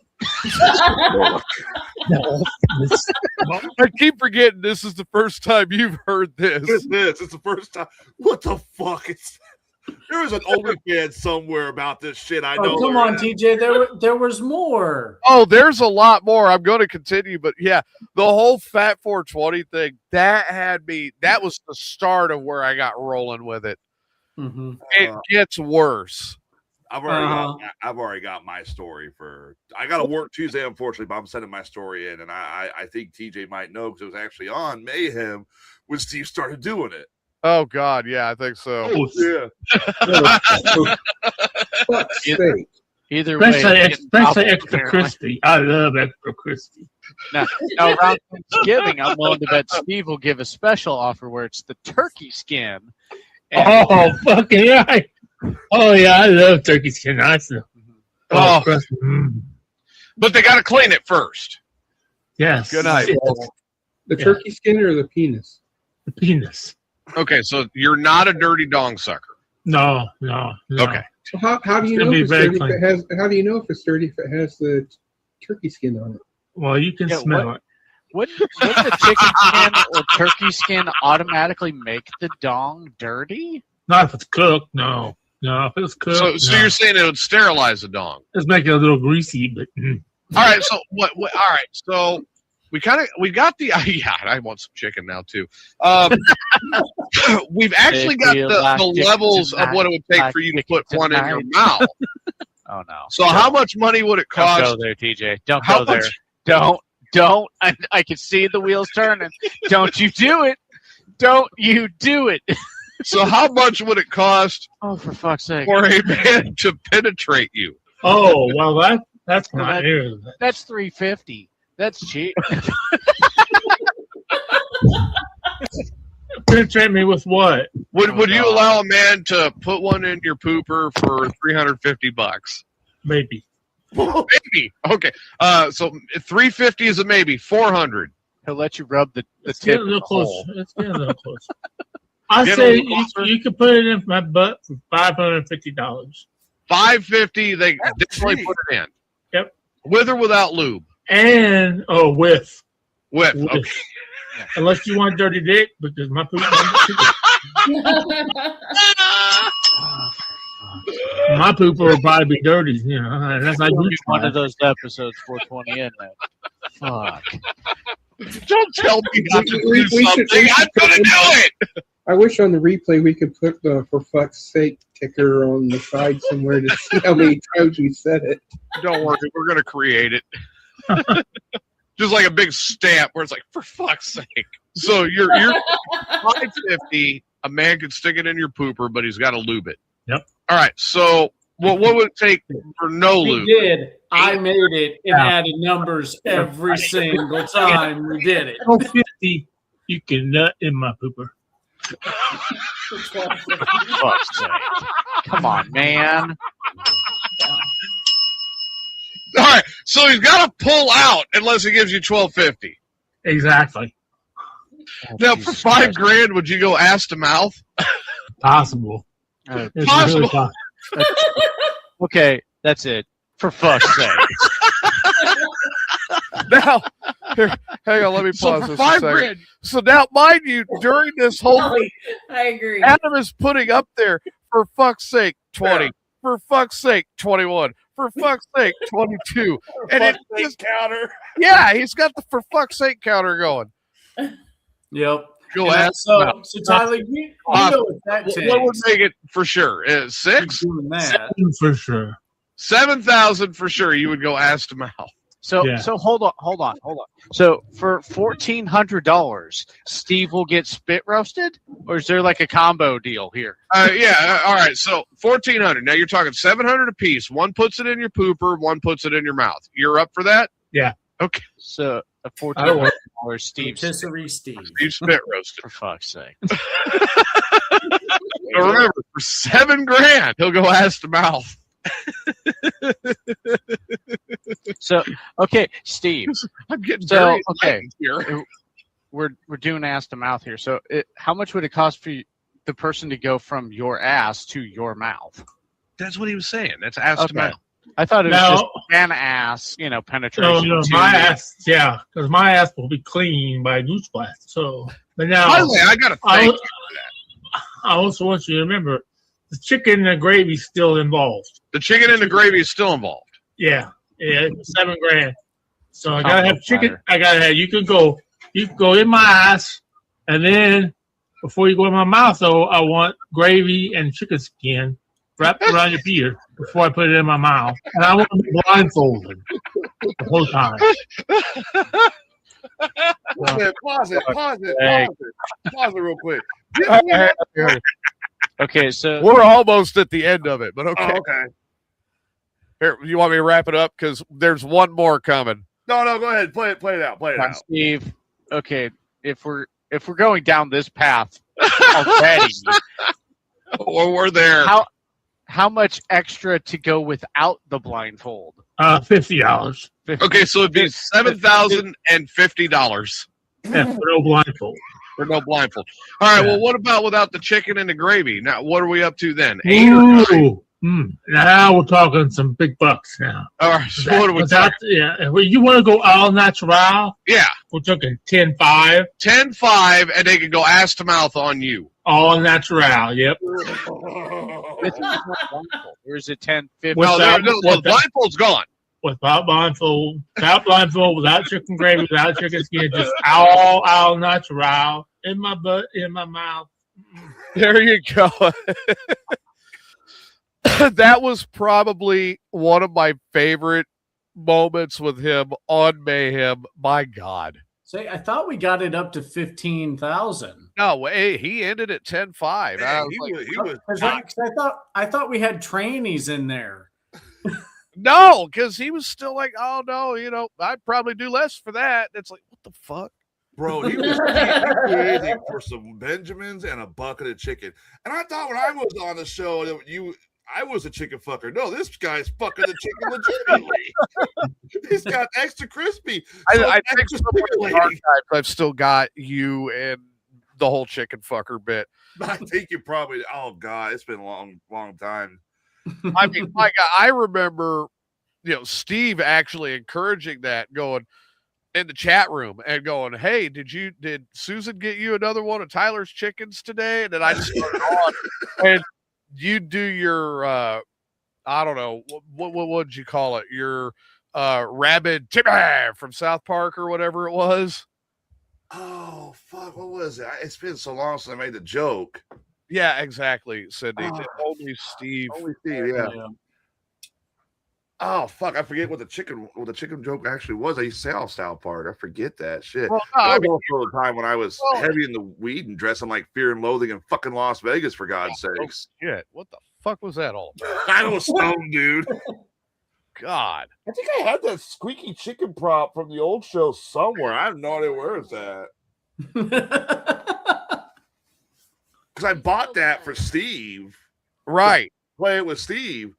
I keep forgetting this is the first time you've heard this. It's the first time. What the fuck? There was an OnlyFans somewhere about this shit. I know. Oh, come on, TJ. There was more. Oh, there's a lot more. I'm going to continue, but yeah, the whole Fat 420 thing, that was the start of where I got rolling with it. Mm-hmm. It gets worse. I've already got my story for. I got to work Tuesday, unfortunately, but I'm sending my story in, and I think TJ might know because it was actually on Mayhem when Steve started doing it. Oh God, yeah, I think so. Oh yeah. Fuck's sake. Either way, Especially it's double, extra apparently. crispy. I love extra crispy. Now, around Thanksgiving, I'm willing to bet Steve will give a special offer where it's the turkey skin. And Oh, fucking right. Oh, yeah, I love turkey skin. I love Oh. crusty. But they got to clean it first. Yes. Good night. The turkey skin or the penis? The penis. Okay, so you're not a dirty dong sucker. No. Okay. So how do you It's know gonna if be it's very dirty? If clean. it has, how do you know if it's dirty if it has the turkey skin on it? Well, you can Yeah, smell it. wouldn't the chicken skin or turkey skin automatically make the dong dirty? Not if it's cooked. No. If it's cooked, So no. you're saying it would sterilize the dong. Just make it a little greasy, but All right. So what? All right. So we got the. Yeah, I want some chicken now too. We've actually If got you the like levels chicken of what it would take like for you to chicken put one in your tonight. mouth. Oh no! So how much money would it Don't cost? go there, TJ. Don't How go there. much- Don't. I can see the wheels turning. Don't you do it. Don't you do it. So how much would it cost Oh, for fuck's sake. for a man to penetrate you? oh well, that's Well, not that- here. That's $350. That's cheap. Penetrate me with what? Would you God. allow a man to put one in your pooper for $350? Maybe. Maybe. Okay. So 350 is a maybe. 400. He'll let you rub the Let's tip get a of little the closer. hole. Let's get a little closer. I Get a say little closer. you could put it in my butt for $550. 550. They That's definitely cheap. put it in. Yep. With or without lube. And with. With. With. Okay. Unless you want dirty dick, because my poop. My pooper will probably be dirty, and that's not It'll good. be one of those episodes 420 in there. Fuck. Don't tell me not to We do should- something. we should I'm going to put- do it. I wish on the replay we could put the "for fuck's sake" ticker on the side somewhere to see how many times we said it. Don't worry. We're going to create it. Just like a big stamp where it's like, for fuck's sake. So you're $5.50. A man can stick it in your pooper, but he's got to lube it. Yep. All right. So what would it take for no We lube? did. I made it and added numbers every single time we did it. $12.50, you can nut in my pooper. Fuck's sake. Come on, man. All right. So he's got to pull out unless he gives you $12.50. Exactly. Now, for Jesus $5 Christ. grand, would you go ass to mouth? Possible. Uh, It's Possible. Okay, that's it. For fuck's sake. Now, here, hang on, let me So pause for this a $5 second. grand, So now, mind you, during this whole thing, I agree. Adam is putting up there, for fuck's sake, 20. For fuck's sake, 21. For fuck's sake, 22. And it just, counter. yeah, he's got the for fuck's sake counter going. Yep. go And ass to so, mouth. so Tyler, you know what that takes. What would make it for sure? Six? Doing that. 7 for sure. 7,000 for sure. You would go ass to mouth. So Yeah. so hold on. So for $1,400, Steve will get spit roasted, or is there like a combo deal here? Yeah. All right. So 1,400. Now you're talking 700 a piece. One puts it in your pooper. One puts it in your mouth. You're up for that? Yeah. Okay. So a I don't want $1,400 Steve Rotisserie Steve. You spit roasted. for fuck's sake. But remember, for $7 grand, he'll go ass to mouth. So okay, Steve, I'm getting So, very okay. enlightened here. we're doing ass to mouth here. So how much would it cost for the person to go from your ass to your mouth? That's what he was saying. That's ass to Okay. mouth. I thought it was No. just an ass, penetration. no, to- my ass, yeah, because my ass will be clean by newsflash. So, but now By the way, I got to I, thank I also want you to remember the chicken and the gravy still involved. the chicken and the gravy is still involved. Yeah, it's $7 grand. So I Oh, gotta have no chicken. matter. I gotta have. You can go in my ass, and then before you go in my mouth, though, I want gravy and chicken skin wrapped around your ear before I put it in my mouth, and I want to be blindfolded the whole time. Pause it Hey. real quick. Okay, so We're almost at the end of it, but okay. Oh, okay. Here, you want me to wrap it up? Because there's one more coming. No, go ahead. Play it out. Steve, okay, if we're going down this path already, Or we're there. how much extra to go without the blindfold? $50. Okay, so it'd be $7,050 Yeah, for no blindfold. for no blindfold. All right. Yeah. Well, what about without the chicken and the gravy? Now, what are we up to then? 8 or 9? Ooh, now we're talking some big bucks now. All right. So what are we Without- talking? yeah, if you want to go all natural, Yeah, we're talking 10.5, 10-5, and they can go ass to mouth on you. all natural. Yep. With blindfold, or is it 10-50? With No, that- the with that- blindfold's gone. Without blindfold, without chicken gravy, without chicken skin, just all natural in my butt, in my mouth. There you go. That was probably one of my favorite moments with him on Mayhem. My God. Say, I thought we got it up to 15,000. No way. He ended at 10-5. I was like, He was 'Cause I thought we had trainees in there. no, because he was still like, oh, no, I'd probably do less for that. It's like, what the fuck? Bro, he was creating for some Benjamins and a bucket of chicken. And I thought when I was on the show that I was a chicken fucker. No, this guy's fucking the chicken legitimately. He's got extra crispy. I think extra somewhere in the stimulating. archives, I've still got you and the whole chicken fucker bit. I think you probably. Oh God, it's been a long time. I mean, my God, I remember, Steve actually encouraging that, going in the chat room and going, "Hey, did Susan get you another one of Tyler's chickens today?" And then I just started on, and you do your, I don't know, what would you call it? Your Rabid Timmy from South Park or whatever it was. Oh fuck! What was it? It's been so long since I made the joke. Yeah, exactly, Cindy. Ah, Only Steve. Only Steve, yeah. Oh fuck! I forget what the chicken joke actually was. I used to say off South Park. I forget that shit. Well, no, That I was mean, also the time when I was heavy in the weed and dressing like Fear and Loathing in fucking Las Vegas. For God's sakes! shit. What the fuck was that all about? I was stoned, dude. God. I think I had that squeaky chicken prop from the old show somewhere. I have no idea where it's at. Because I bought that for Steve. Right. Play it with Steve.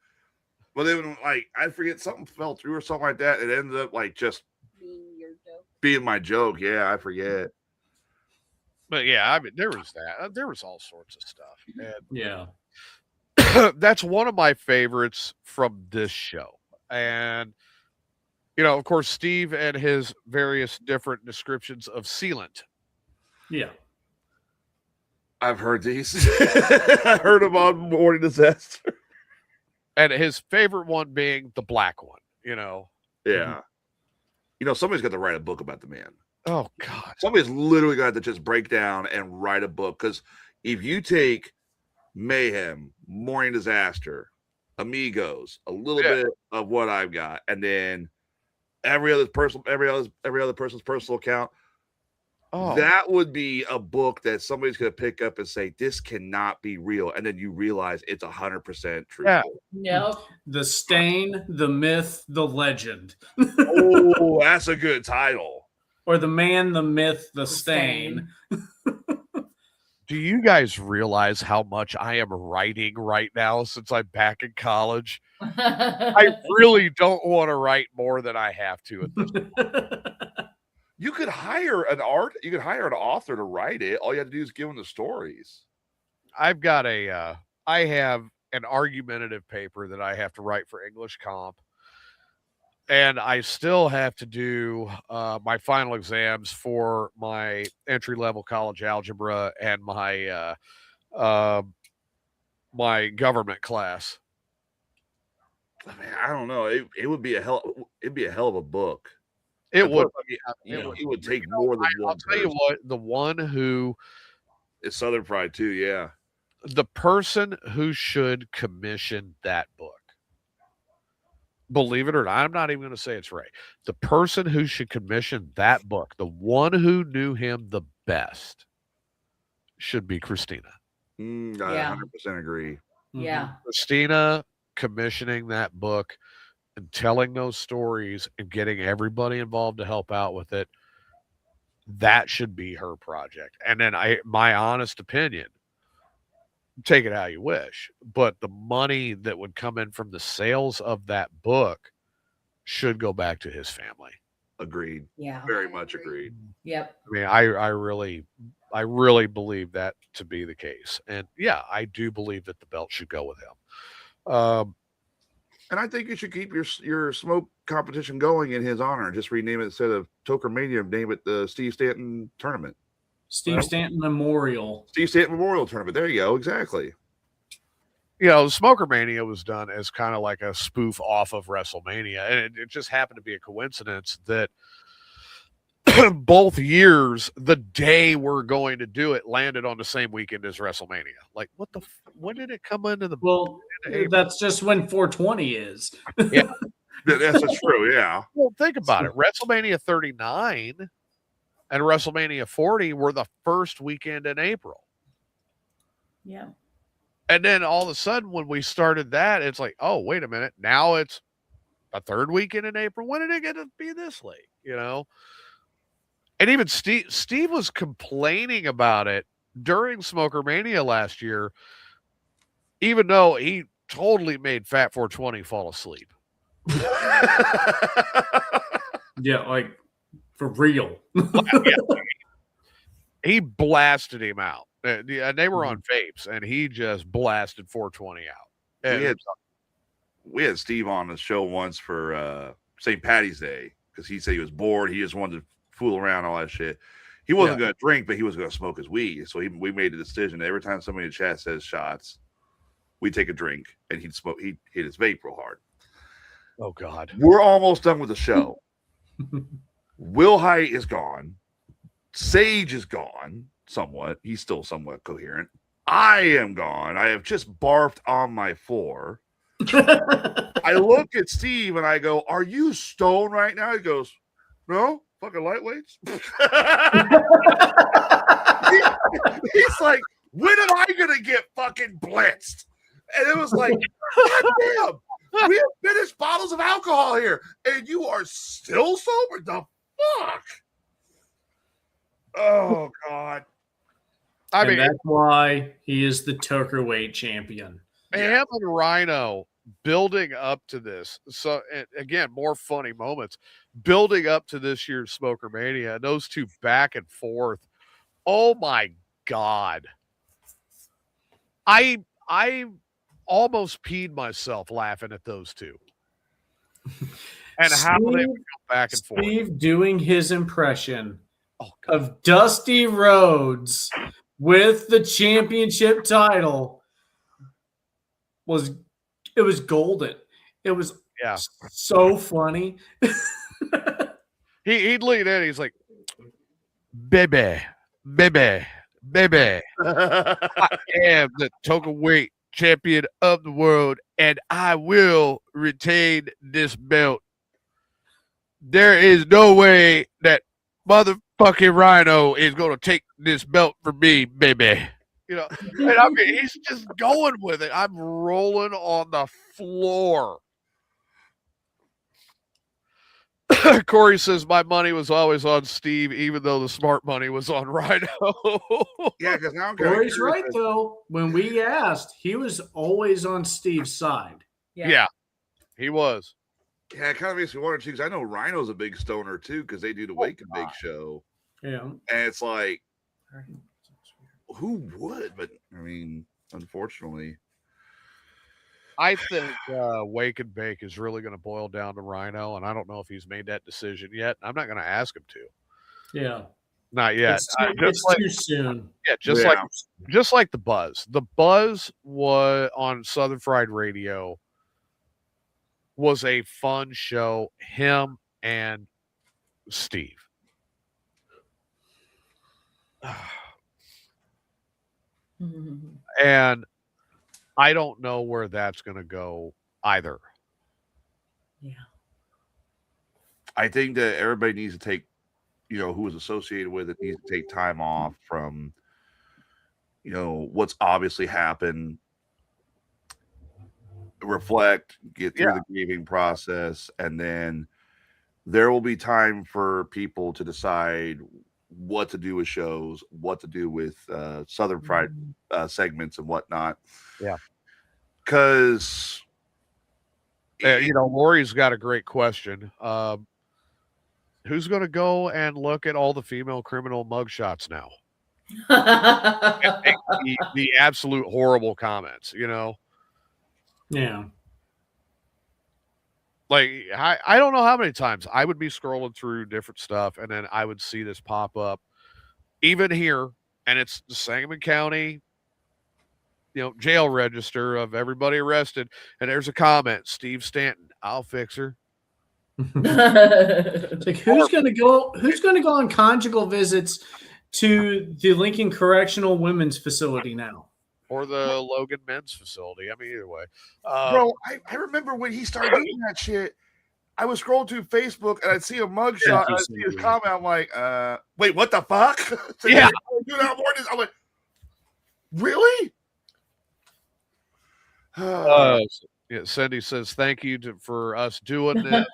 But then, like, I forget something fell through or something like that. It ended up, like, just being my joke. Yeah, I forget. But yeah, I mean, there was that. There was all sorts of stuff. And Yeah. that's one of my favorites from this show. And, you know, of course, Steve and his various different descriptions of sealant. Yeah. I've heard these. I heard them on Morning Disaster. And his favorite one being the black one, you know. Yeah. You know, somebody's got to write a book about the man. Oh, God. Somebody's literally got to just break down and write a book. Because if you take Mayhem, Morning Disaster, Amigos, a little bit of what I've got, and then every other person's personal account, that would be a book that somebody's going to pick up and say, this cannot be real. And then you realize it's 100% true. Yeah. Yep. The Stain, the Myth, the Legend. Oh, that's a good title. Or the Man, the Myth, the Stain. Do you guys realize how much I am writing right now since I'm back in college? I really don't want to write more than I have to at this point. You could hire an author to write it. All you have to do is give them the stories. I have an argumentative paper that I have to write for English Comp. And I still have to do my final exams for my entry-level college algebra and my my government class. I mean, I don't know. It would be it'd be a hell of a book. It would. It would take more than one. I'll tell you what, the one who is Southern Fried too, yeah. The person who should commission that book, believe it or not, I'm not even going to say it's right. The person who should commission that book, the one who knew him the best, should be Christina. I 100% agree. Yeah. Christina commissioning that book and telling those stories and getting everybody involved to help out with it, that should be her project. And then my honest opinion, take it how you wish, but the money that would come in from the sales of that book should go back to his family. Agreed. Yeah. Very much agreed. Yep. I mean, I really believe that to be the case. And yeah, I do believe that the belt should go with him. And I think you should keep your smoke competition going in his honor. Just rename it, instead of Toker Mania, name it the Steve Stanton Tournament. Steve Stanton Memorial. Steve Stanton Memorial Tournament. There you go. Exactly. You know, Smoker Mania was done as kind of like a spoof off of WrestleMania. And it just happened to be a coincidence that both years, the day we're going to do it landed on the same weekend as WrestleMania. Like, when did it come into the... Well, that's just when 420 is. Yeah. That's true, yeah. Well, think about it. WrestleMania 39 and WrestleMania 40 were the first weekend in April. Yeah. And then all of a sudden, when we started that, it's like, oh, wait a minute. Now it's a third weekend in April. When did it get to be this late? You know? And even Steve was complaining about it during Smoker Mania last year, even though he totally made Fat 420 fall asleep. Yeah, like for real. He blasted him out. And they were on vapes, and he just blasted 420 out. And we had Steve on the show once for St. Patty's Day, because he said he was bored. He just wanted to fool around, all that shit. He wasn't going to drink, but he was going to smoke his weed. So we made the decision. Every time somebody in the chat says shots, we take a drink, and he'd hit his vape real hard. Oh God. We're almost done with the show. Will Height is gone. Sage is gone somewhat. He's still somewhat coherent. I am gone. I have just barfed on my floor. I look at Steve and I go, "Are you stoned right now?" He goes, "No, fucking lightweights." He's like, "When am I gonna get fucking blitzed?" And it was like, "God damn, we have finished bottles of alcohol here, and you are still sober? The fuck?" Oh God. I and mean, that's why he is the Tokerweight champion. him and Rhino building up to this. So again, more funny moments building up to this year's Smoker Mania. And those two back and forth. Oh my God. I almost peed myself laughing at those two. And how they would go back and forth. Steve doing his impression Oh, God. of Dusty Rhodes with the championship title was golden. It was so funny. He'd lean in, he's like, baby, baby, baby. I am the Tokerweight champion of the world, and I will retain this belt. There is no way that motherfucking Rhino is going to take this belt from me, baby. You know, and I mean, he's just going with it. I'm rolling on the floor. Corey says my money was always on Steve, even though the smart money was on Rhino. Yeah, because now I'm Corey's right though. When we asked, he was always on Steve's side. Yeah, he was. Yeah, it kind of makes me wonder too, because I know Rhino's a big stoner too, because they do the Wake and Bake show. Yeah. And it's like, who would? But I mean, unfortunately. I think Wake and Bake is really going to boil down to Rhino, and I don't know if he's made that decision yet. I'm not going to ask him to. Yeah. Not yet. It's too soon. Yeah, just like the Buzz. The Buzz was on Southern Fried Radio was a fun show. Him and Steve. And I don't know where that's going to go either. Yeah. I think that everybody needs to take, who is associated with it needs to take time off from, what's obviously happened, reflect, get through the grieving process, and then there will be time for people to decide what to do with shows, what to do with Southern Fried segments and whatnot. Yeah. Because, Lori's got a great question. Who's going to go and look at all the female criminal mugshots now? And make the absolute horrible comments, Yeah. Like, I don't know how many times I would be scrolling through different stuff, and then I would see this pop up, even here, and it's the Sangamon County, jail register of everybody arrested, and there's a comment, Steve Stanton, I'll fix her. It's like who's gonna go on conjugal visits to the Lincoln Correctional Women's Facility now? Or the Logan Men's Facility. I mean, either way. Bro, I remember when he started doing that shit, I was scrolling through Facebook and I'd see a mugshot and I'd see his comment. I'm like, wait, what the fuck? So yeah. I'm like, really? Cindy says, thank you for us doing this.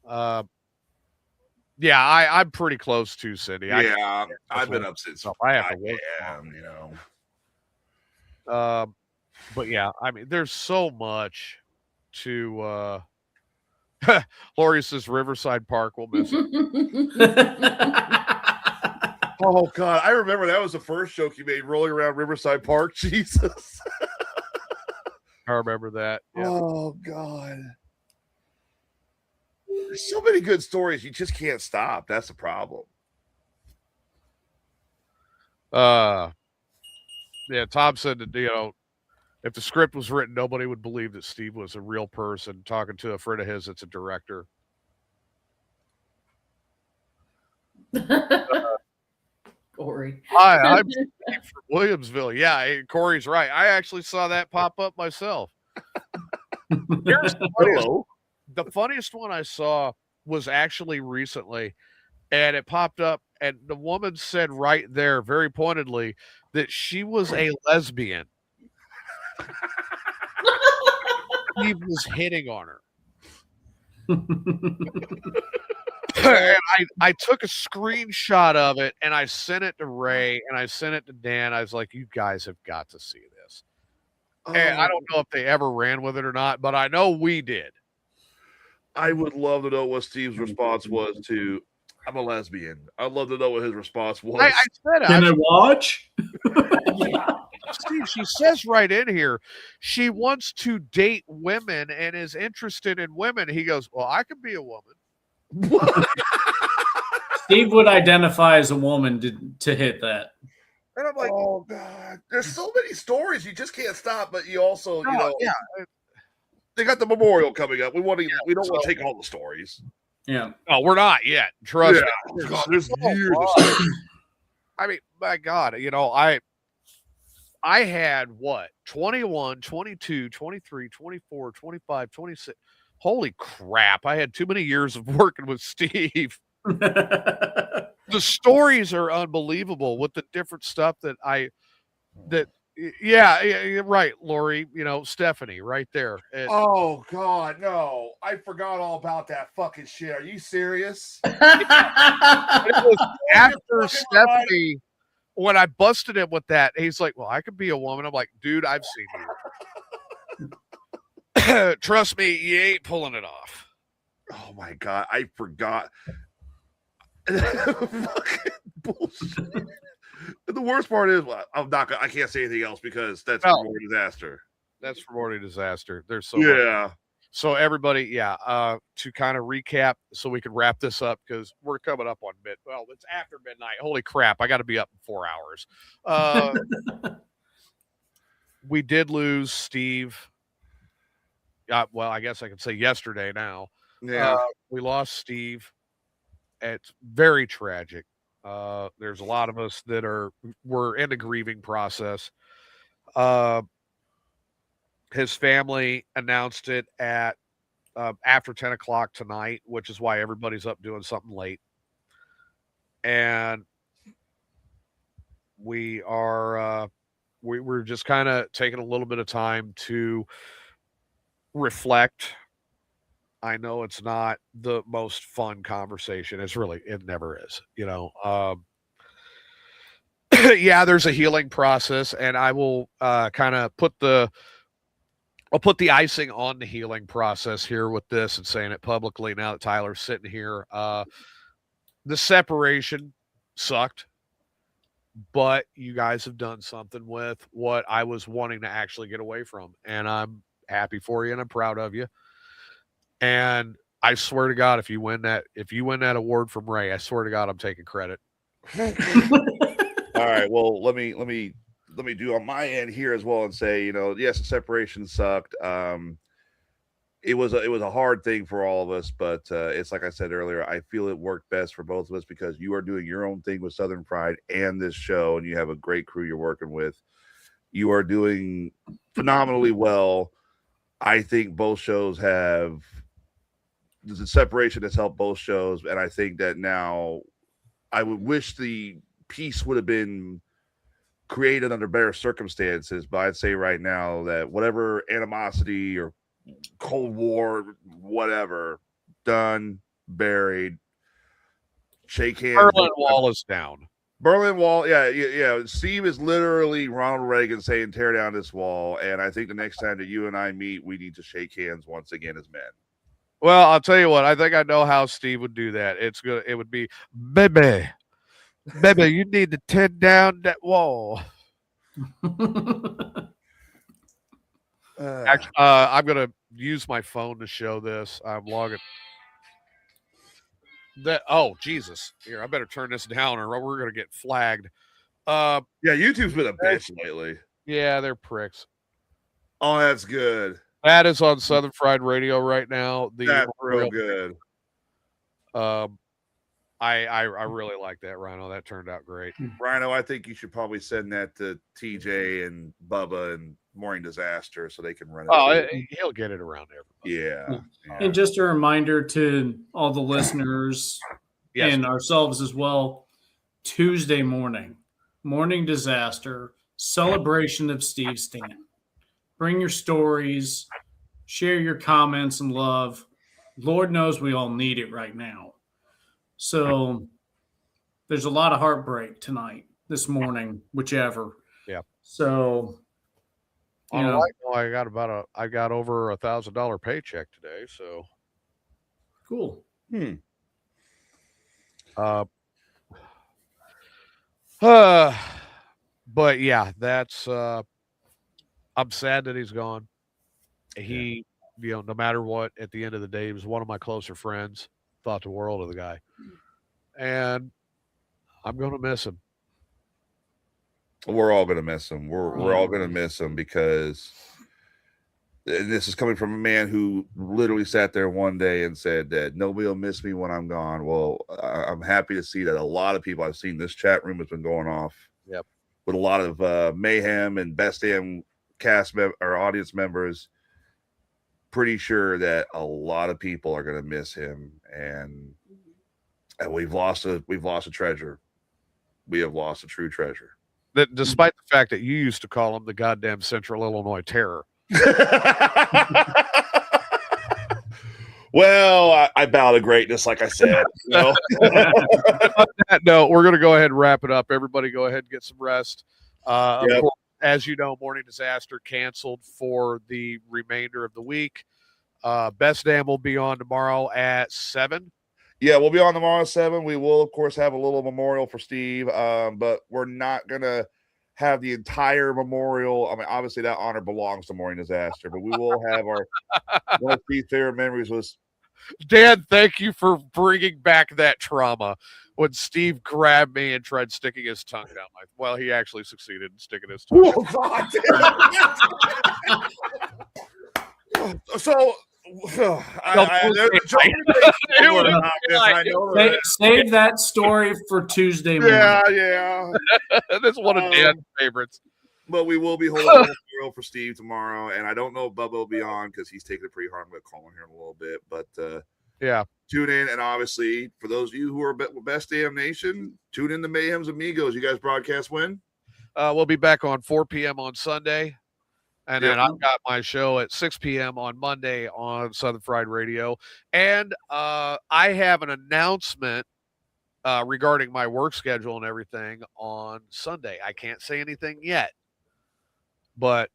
I'm pretty close to Cindy. Yeah, I've been up since I have to work. But yeah, I mean, there's so much to. Lori says Riverside Park will miss it. Oh God, I remember that was the first joke you made, rolling around Riverside Park. Jesus, I remember that. Yeah. Oh God. There's so many good stories. You just can't stop. That's the problem. Yeah, Tom said that, If the script was written, nobody would believe that Steve was a real person talking to a friend of his that's a director. Corey. Hi, I'm Steve from Williamsville. Yeah, Corey's right. I actually saw that pop up myself. Here's the funniest one I saw was actually recently, and it popped up, and the woman said right there, very pointedly, that she was a lesbian. Steve was hitting on her. And I took a screenshot of it and I sent it to Ray and I sent it to Dan. I was like, you guys have got to see this. And I don't know if they ever ran with it or not, but I know we did. I would love to know what Steve's response was to I'm a lesbian. I'd love to know what his response was. I said it. Can I watch? Steve, she says right in here, she wants to date women and is interested in women. He goes, well, I could be a woman. Steve would identify as a woman to hit that. And I'm like, oh God, there's so many stories you just can't stop. But you also, they got the memorial coming up. We don't want to take all the stories. Yeah. Oh, we're not yet. Trust me. God, there's years of stories. I mean, my God, I had what? 21, 22, 23, 24, 25, 26. Holy crap. I had too many years of working with Steve. The stories are unbelievable with the different stuff yeah, right, Lori, Stephanie right there. Oh God, no. I forgot all about that fucking shit. Are you serious? It was after Stephanie, when I busted him with that, he's like, well, I could be a woman. I'm like, dude, I've seen you. Trust me, you ain't pulling it off. Oh my God, I forgot. Fucking bullshit. The worst part is I can't say anything else because that's more disaster. That's for more disaster. There's so much. So everybody, to kind of recap so we can wrap this up because we're coming up on it's after midnight. Holy crap, I got to be up in 4 hours. We did lose Steve. Well, I guess I could say yesterday now. Yeah. We lost Steve. It's very tragic. There's a lot of us that we're in the grieving process. His family announced it at after 10 o'clock tonight, which is why everybody's up doing something late. And we're just kind of taking a little bit of time to reflect. I know it's not the most fun conversation. It never is, there's a healing process, and I will kind of I'll put the icing on the healing process here with this and saying it publicly now that Tyler's sitting here. The separation sucked, but you guys have done something with what I was wanting to actually get away from, and I'm happy for you and I'm proud of you. And I swear to God, if you win that award from Ray, I swear to God, I'm taking credit. All right. Well, let me do on my end here as well and say, yes, the separation sucked. It was a hard thing for all of us, but it's like I said earlier, I feel it worked best for both of us because you are doing your own thing with Southern Pride and this show, and you have a great crew you're working with. You are doing phenomenally well. I think both shows the separation has helped both shows, and I think that now I would wish the peace would have been created under better circumstances, but I'd say right now that whatever animosity or Cold War, whatever, done, buried, shake hands. Berlin Wall is down. Berlin Wall, yeah. Steve is literally Ronald Reagan saying, tear down this wall, and I think the next time that you and I meet, we need to shake hands once again as men. Well, I'll tell you what, I think I know how Steve would do that. It would be, baby, you need to tear down that wall. Actually, I'm going to use my phone to show this. I'm logging. Oh, Jesus. Here, I better turn this down or we're going to get flagged. YouTube's been a bitch lately. Yeah, they're pricks. Oh, that's good. That is on Southern Fried Radio right now. The That's real Memorial- good. I really like that, Rhino. That turned out great. Rhino, I think you should probably send that to TJ and Bubba and Morning Disaster so they can run it. Oh, he'll get it around everybody. Yeah. And just a reminder to all the listeners Yes. and ourselves as well, Tuesday morning, Morning Disaster, celebration of Steve Stanton. Bring your stories, share your comments and love. Lord knows we all need it right now. So there's a lot of heartbreak tonight, this morning, whichever. Yeah. So you On a know, light note, I got over $1,000 paycheck today, so cool. But yeah, that's I'm sad that he's gone. He, no matter what, at the end of the day, he was one of my closer friends. Thought the world of the guy, and I'm going to miss him. We're all going to miss him. We're all going to miss him because and this is coming from a man who literally sat there one day and said that nobody will miss me when I'm gone. Well, I'm happy to see that a lot of people I've seen this chat room has been going off. Yep. With a lot of mayhem and best damn or audience members. Pretty sure that a lot of people are going to miss him, and we've lost a treasure. We have lost a true treasure. That, despite the fact that you used to call him the goddamn Central Illinois Terror. Well, I bow to greatness, like I said. On that note, we're going to go ahead and wrap it up. Everybody, go ahead and get some rest. Of course, as you know, Morning Disaster canceled for the remainder of the week. Best Damn will be on tomorrow at 7. Yeah, we'll be on tomorrow at 7. We will, of course, have a little memorial for Steve, but we're not going to have the entire memorial. I mean, obviously, that honor belongs to Morning Disaster, but we will have our one of Steve's favorite memories was. Dan, thank you for bringing back that trauma when Steve grabbed me and tried sticking his tongue down my. Well, he actually succeeded in sticking his tongue. Oh, God. So. Save that story for Tuesday morning. Yeah. That's one of Dan's favorites. But we will be holding a memorial for Steve tomorrow, and I don't know if Bubba will be on because he's taking it pretty hard. I'm going to call him here in a little bit, but yeah, tune in. And obviously, for those of you who are Best Damn Nation, tune in to Mayhem's Amigos. You guys broadcast when? We'll be back on 4 p.m. on Sunday. And then I've got my show at 6 p.m. on Monday on Southern Fried Radio. And I have an announcement regarding my work schedule and everything on Sunday. I can't say anything yet, but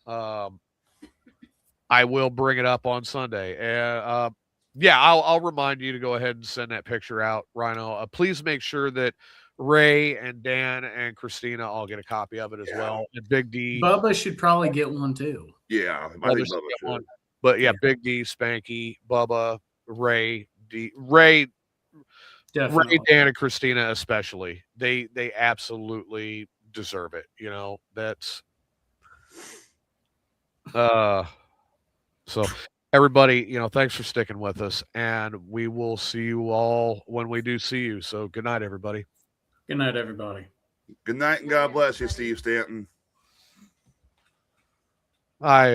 I will bring it up on Sunday. And I'll remind you to go ahead and send that picture out, Rhino. Please make sure that Ray and Dan and Christina all get a copy of it as well. And Big D. Bubba should probably get one too. Yeah, I think Bubba should. But yeah, Big D, Spanky, Bubba, Ray, Ray, Dan, and Christina especially. They absolutely deserve it. You know, that's so everybody, thanks for sticking with us, and we will see you all when we do see you. So good night, everybody. Good night, everybody. Good night, and God bless you, Steve Stanton. Bye.